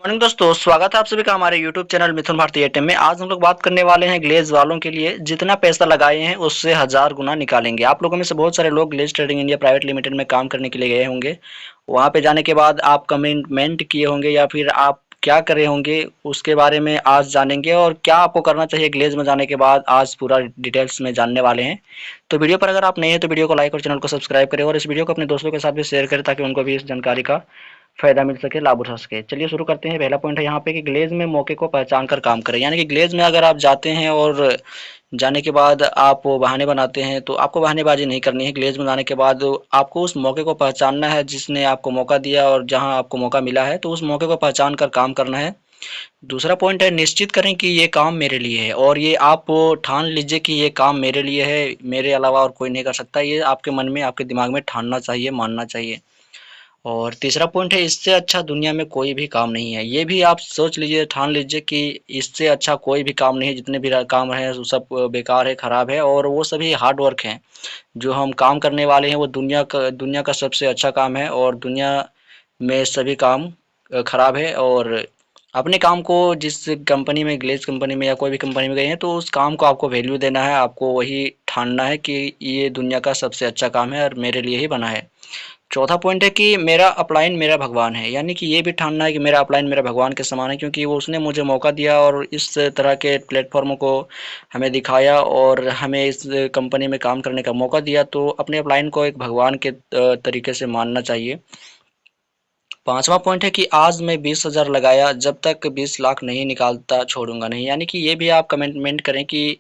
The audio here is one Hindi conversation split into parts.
मॉर्निंग दोस्तों, स्वागत है आप सभी का हमारे यूट्यूब चैनल मिथुन भारती एटीएम में। आज हम लोग बात करने वाले हैं ग्लेज वालों के लिए। जितना पैसा लगाए हैं उससे 1000 गुना निकालेंगे। आप लोगों में से बहुत सारे लोग glaze trading India private limited में काम करने के लिए गए होंगे। वहाँ पे जाने के बाद आप कमिटमेंट किए होंगे या फिर आप क्या करे होंगे, उसके बारे में आज जानेंगे। और क्या आपको करना चाहिए ग्लेज में जाने के बाद, आज पूरा डिटेल्स में जानने वाले हैं। तो वीडियो पर अगर आप नए हैं तो वीडियो को लाइक और चैनल को सब्सक्राइब करें और इस वीडियो को अपने दोस्तों के साथ भी शेयर करें ताकि उनको भी इस जानकारी का फ़ायदा मिल सके, लाभ उठा सके। चलिए शुरू करते हैं। पहला पॉइंट है यहाँ पे कि ग्लेज़ में मौके को पहचान कर काम करें। यानी कि ग्लेज़ में अगर आप जाते हैं और जाने के बाद आप वो बहाने बनाते हैं तो आपको बहानेबाज़ी नहीं करनी है। ग्लेज़ में जाने के बाद आपको उस मौके को पहचानना है जिसने आपको मौका दिया, और जहाँ आपको मौका मिला है तो उस मौके को पहचान कर काम करना है। दूसरा पॉइंट है, निश्चित करें कि ये काम मेरे लिए है, और ये आप ठान लीजिए कि ये काम मेरे लिए है, मेरे अलावा और कोई नहीं कर सकता। ये आपके मन में, आपके दिमाग में ठानना चाहिए, मानना चाहिए। और तीसरा पॉइंट है, इससे अच्छा दुनिया में कोई भी काम नहीं है। ये भी आप सोच लीजिए, ठान लीजिए कि इससे अच्छा कोई भी काम नहीं है। जितने भी काम हैं वो सब बेकार है, खराब है, और वो सभी हार्ड वर्क हैं। जो हम काम करने वाले हैं वो दुनिया का सबसे अच्छा काम है, और दुनिया में सभी काम खराब है। और अपने काम को, जिस कंपनी में, ग्लेज कंपनी में या कोई भी कंपनी में गए हैं, तो उस काम को आपको वैल्यू देना है। आपको वही ठानना है कि ये दुनिया का सबसे अच्छा काम है और मेरे लिए ही बना है। चौथा पॉइंट है कि मेरा अपलाइन मेरा भगवान है। यानी कि ये भी ठानना है कि मेरा अपलाइन मेरा भगवान के समान है, क्योंकि वो उसने मुझे मौका दिया और इस तरह के प्लेटफॉर्म को हमें दिखाया और हमें इस कंपनी में काम करने का मौका दिया। तो अपने अपलाइन को एक भगवान के तरीके से मानना चाहिए। पांचवा पॉइंट है कि आज मैं 20,000 लगाया, जब तक 20 लाख नहीं निकालता छोड़ूंगा नहीं। यानी कि ये भी आप कमिटमेंट करें कि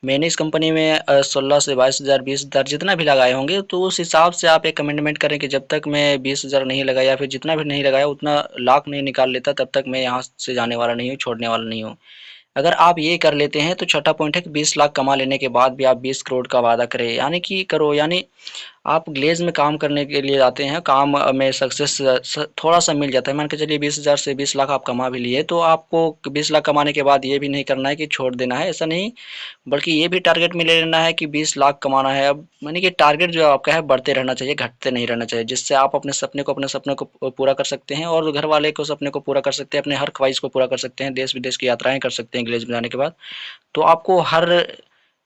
मैंने इस कंपनी में 16 से 22,000, 20,000 जितना भी लगाए होंगे, तो उस हिसाब से आप एक कमिटमेंट करें कि जब तक मैं 20,000 नहीं लगाया या फिर जितना भी नहीं लगाया, उतना लाख नहीं निकाल लेता, तब तक मैं यहाँ से जाने वाला नहीं हूँ, छोड़ने वाला नहीं हूँ। अगर आप ये कर लेते हैं तो छठा पॉइंट है कि 20 लाख कमा लेने के बाद भी आप 20 करोड़ का वादा करें। यानी कि करो, यानी आप ग्लेज में काम करने के लिए जाते हैं, काम में सक्सेस थोड़ा सा मिल जाता है। मान के चलिए 20,000 से 20 लाख आप कमा भी लिए, तो आपको 20 लाख कमाने के बाद ये भी नहीं करना है कि छोड़ देना है, ऐसा नहीं। बल्कि ये भी टारगेट में ले लेना है कि 20 लाख कमाना है। अब मानी कि टारगेट जो आपका है बढ़ते रहना चाहिए, घटते नहीं रहना चाहिए, जिससे आप अपने सपने को पूरा कर सकते हैं और घर वाले को सपने को पूरा कर सकते हैं, अपने हर ख्वाहिश को पूरा कर सकते हैं, देश विदेश की यात्राएं कर सकते हैं ग्लेज में जाने के बाद। तो आपको हर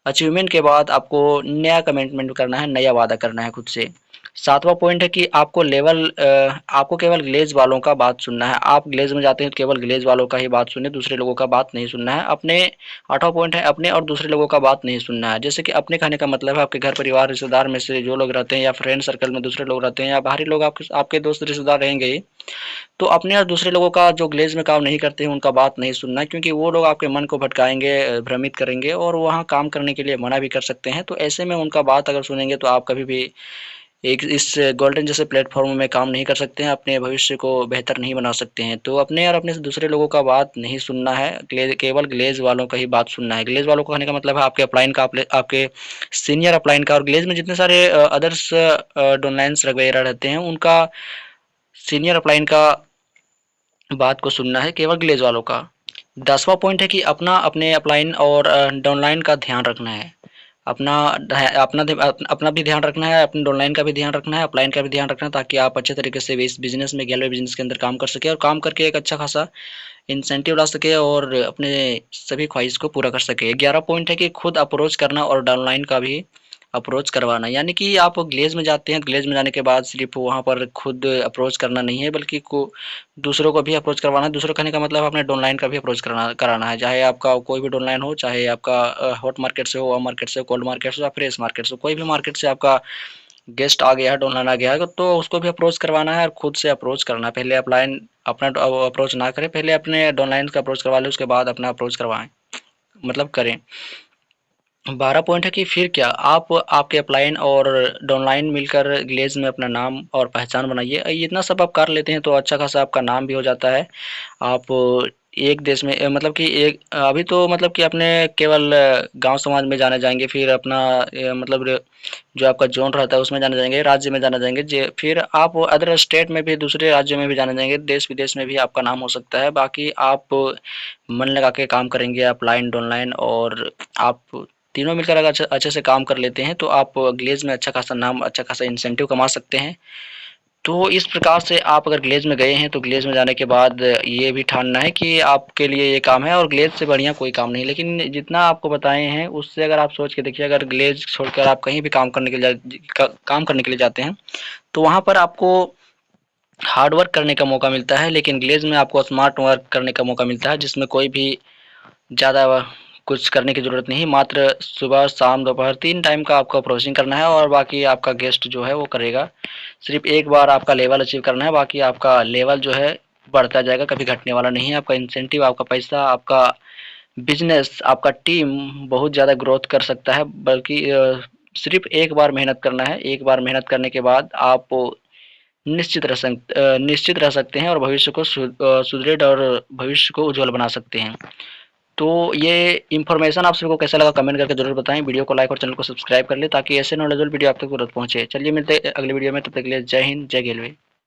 अचीवमेंट के बाद आपको नया कमिटमेंट करना है, नया वादा करना है खुद से। सातवां पॉइंट है कि आपको केवल ग्लेज वालों का बात सुनना है। आप ग्लेज में जाते हैं तो केवल ग्लेज वालों का ही बात सुने, दूसरे लोगों का बात नहीं सुनना है। आठवां पॉइंट है, अपने और दूसरे लोगों का बात नहीं सुनना है। जैसे कि अपने कहने का मतलब है आपके घर परिवार रिश्तेदार में से जो लोग रहते हैं, या फ्रेंड सर्कल में दूसरे लोग रहते हैं, या बाहरी लोग आपके आपके दोस्त रिश्तेदार रहेंगे ही। तो अपने और दूसरे लोगों का, जो ग्लेज में काम नहीं करते हैं, उनका बात नहीं सुनना है, क्योंकि वो लोग आपके मन को भटकाएंगे, भ्रमित करेंगे और वहाँ काम करने के लिए मना भी कर सकते हैं। तो ऐसे में उनका बात अगर सुनेंगे तो आप कभी भी एक इस गोल्डन जैसे प्लेटफॉर्म में काम नहीं कर सकते हैं, अपने भविष्य को बेहतर नहीं बना सकते हैं। तो अपने और अपने से दूसरे लोगों का बात नहीं सुनना है, केवल ग्लेज वालों का ही बात सुनना है। ग्लेज वालों को कहने का मतलब है आपके अपलाइन का, आपके सीनियर अपलाइन का, और ग्लेज में जितने सारे अदर्स डोनलाइंस वगैरह रहते हैं, उनका सीनियर अपलाइन का बात को सुनना है, केवल ग्लेज वालों का। 10वां पॉइंट है कि अपने अपलाइन और डाउनलाइन का ध्यान रखना है। अपना अपना भी ध्यान रखना है, अपने डाउनलाइन का भी ध्यान रखना है, अपलाइन का भी ध्यान रखना है, ताकि आप अच्छे तरीके से इस बिजनेस में, गैलरी बिजनेस के अंदर काम कर सके और काम करके एक अच्छा खासा इंसेंटिव ला सके और अपने सभी ख्वाहिश को पूरा कर सके। 11 पॉइंट है कि खुद अप्रोच करना और डाउनलाइन का भी अप्रोच करवाना। यानी कि आप ग्लेज में जाते हैं, ग्लेज में जाने के बाद सिर्फ वहाँ पर खुद अप्रोच करना नहीं है, बल्कि को दूसरों को भी अप्रोच करवाना है। दूसरों कहने का मतलब अपने डाउनलाइन का भी अप्रोच कराना है, चाहे आपका कोई भी डाउनलाइन हो, चाहे आपका हॉट मार्केट से हो, वार्म मार्केट से, कोल्ड मार्केट से या फ्रेश मार्केट से, कोई भी मार्केट से आपका गेस्ट आ गया है, डाउनलाइन आ गया है, तो उसको भी अप्रोच करवाना है और खुद से अप्रोच करना है। पहले अपलाइन अपना अप्रोच ना करें, पहले अपने डाउनलाइन का अप्रोच करवा लें, उसके बाद अपना अप्रोच करवाएं, मतलब करें। 12 पॉइंट है कि फिर क्या, आप आपके अपलाइन और डाउनलाइन मिलकर ग्लेज में अपना नाम और पहचान बनाइए। इतना सब आप कर लेते हैं तो अच्छा खासा आपका नाम भी हो जाता है। आप एक देश में मतलब कि एक अभी तो मतलब कि अपने केवल गांव समाज में जाने जाएंगे, फिर अपना मतलब जो आपका जोन रहता है उसमें जाने जाएंगे, राज्य में जाने जाएंगे, फिर आप अदर स्टेट में भी, दूसरे राज्यों में भी जाने जाएंगे, देश विदेश में भी आपका नाम हो सकता है। बाकी आप मन लगा के काम करेंगे, अपलाइन डाउनलाइन, और आप तीनों मिलकर अगर अच्छे अच्छे से काम कर लेते हैं तो आप ग्लेज में अच्छा खासा नाम, अच्छा खासा इंसेंटिव कमा सकते हैं। तो इस प्रकार से आप अगर ग्लेज़ में गए हैं तो ग्लेज़ में जाने के बाद ये भी ठानना है कि आपके लिए ये काम है और ग्लेज़ से बढ़िया कोई काम नहीं। लेकिन जितना आपको बताए हैं उससे अगर आप सोच के देखिए, अगर ग्लेज़ छोड़कर आप कहीं भी काम करने के लिए काम करने के लिए जाते हैं, तो वहाँ पर आपको हार्ड वर्क करने का मौका मिलता है, लेकिन ग्लेज़ में आपको स्मार्ट वर्क करने का मौका मिलता है, जिसमें कोई भी ज़्यादा कुछ करने की ज़रूरत नहीं, मात्र सुबह, शाम, दोपहर 3 टाइम का आपको प्रोसेसिंग करना है और बाकी आपका गेस्ट जो है वो करेगा। सिर्फ़ एक बार आपका लेवल अचीव करना है, बाकी आपका लेवल जो है बढ़ता जाएगा, कभी घटने वाला नहीं है। आपका इंसेंटिव, आपका पैसा, आपका बिज़नेस, आपका टीम बहुत ज़्यादा ग्रोथ कर सकता है, बल्कि सिर्फ़ एक बार मेहनत करना है। एक बार मेहनत करने के बाद आप निश्चित रह सकते हैं और भविष्य को सुदृढ़ और भविष्य को उज्ज्वल बना सकते हैं। तो ये इन्फॉर्मेशन आप सभी को कैसा लगा कमेंट करके ज़रूर बताएं। वीडियो को लाइक और चैनल को सब्सक्राइब कर लें ताकि ऐसे नॉलेजेबल वीडियो आप तक तुरंत पहुंचे। चलिए मिलते हैं अगले वीडियो में, तब तक के लिए जय हिंद, जय रेलवे।